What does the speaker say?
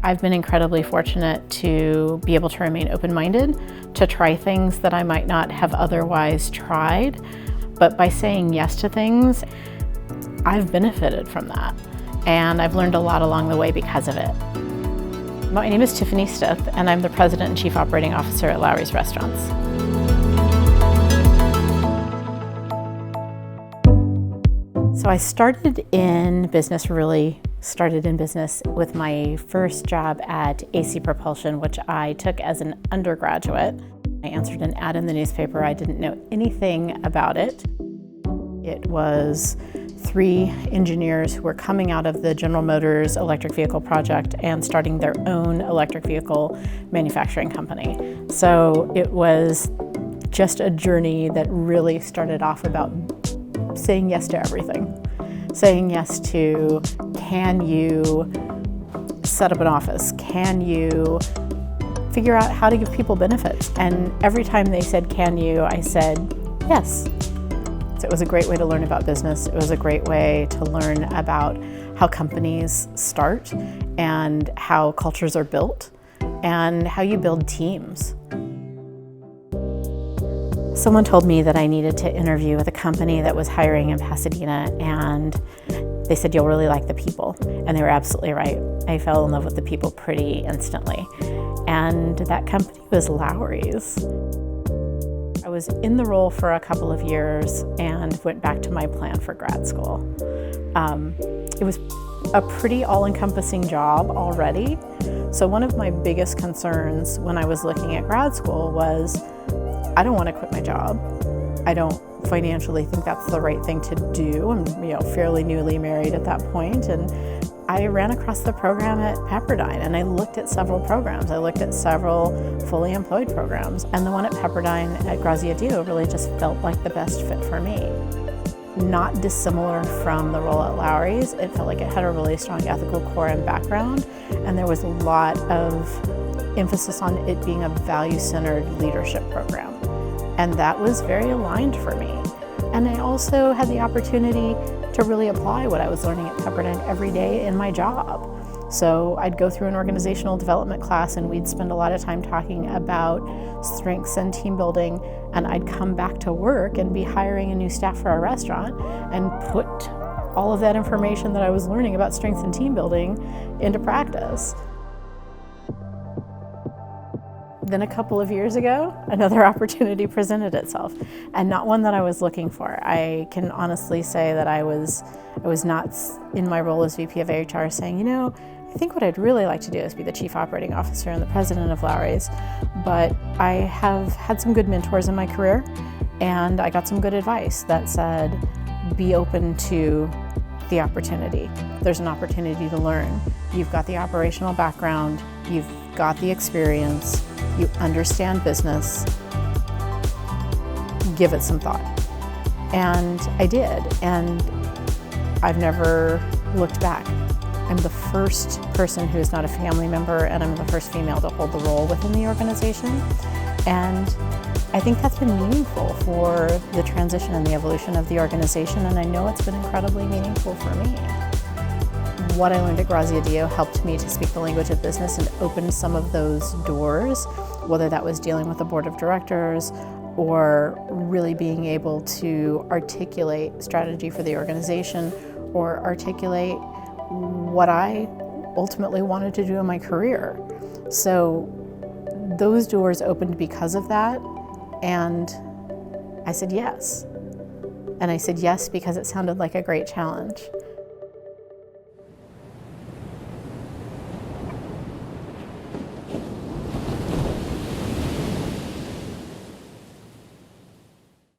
I've been incredibly fortunate to be able to remain open-minded, to try things that I might not have otherwise tried. But by saying yes to things, I've benefited from that. And I've learned a lot along the way because of it. My name is Tiffany Stith, and I'm the President and Chief Operating Officer at Lawry's Restaurants. So I started in business with my first job at AC Propulsion, which I took as an undergraduate. I answered an ad in the newspaper. I didn't know anything about it. It was 3 engineers who were coming out of the General Motors electric vehicle project and starting their own electric vehicle manufacturing company. So it was just a journey that really started off about saying yes to everything. Saying yes to, can you set up an office? Can you figure out how to give people benefits? And every time they said, can you, I said, yes. So it was a great way to learn about business. It was a great way to learn about how companies start and how cultures are built and how you build teams. Someone told me that I needed to interview with a company that was hiring in Pasadena, and they said, you'll really like the people. And they were absolutely right. I fell in love with the people pretty instantly. And that company was Lawry's. I was in the role for a couple of years and went back to my plan for grad school. It was a pretty all-encompassing job already. So one of my biggest concerns when I was looking at grad school was, I don't want to quit my job. I don't financially think that's the right thing to do. I'm fairly newly married at that point, and I ran across the program at Pepperdine, and I looked at several programs. I looked at several fully employed programs, and the one at Pepperdine at Graziadio really just felt like the best fit for me. Not dissimilar from the role at Lawry's, it felt like it had a really strong ethical core and background, and there was a lot of emphasis on it being a value-centered leadership program. And that was very aligned for me. And I also had the opportunity to really apply what I was learning at Pepperdine every day in my job. So I'd go through an organizational development class, and we'd spend a lot of time talking about strengths and team building, and I'd come back to work and be hiring a new staff for our restaurant and put all of that information that I was learning about strengths and team building into practice. Then a couple of years ago, another opportunity presented itself, and not one that I was looking for. I can honestly say that I was not in my role as VP of HR saying, I think what I'd really like to do is be the Chief Operating Officer and the President of Lawry's, but I have had some good mentors in my career, and I got some good advice that said, be open to the opportunity. There's an opportunity to learn. You've got the operational background, you've got the experience, you understand business, give it some thought. And I did, and I've never looked back. I'm the first person who is not a family member, and I'm the first female to hold the role within the organization. And I think that's been meaningful for the transition and the evolution of the organization, and I know it's been incredibly meaningful for me. What I learned at Graziadio helped me to speak the language of business and open some of those doors, whether that was dealing with the board of directors or really being able to articulate strategy for the organization or articulate what I ultimately wanted to do in my career. So those doors opened because of that, and I said yes. And I said yes because it sounded like a great challenge.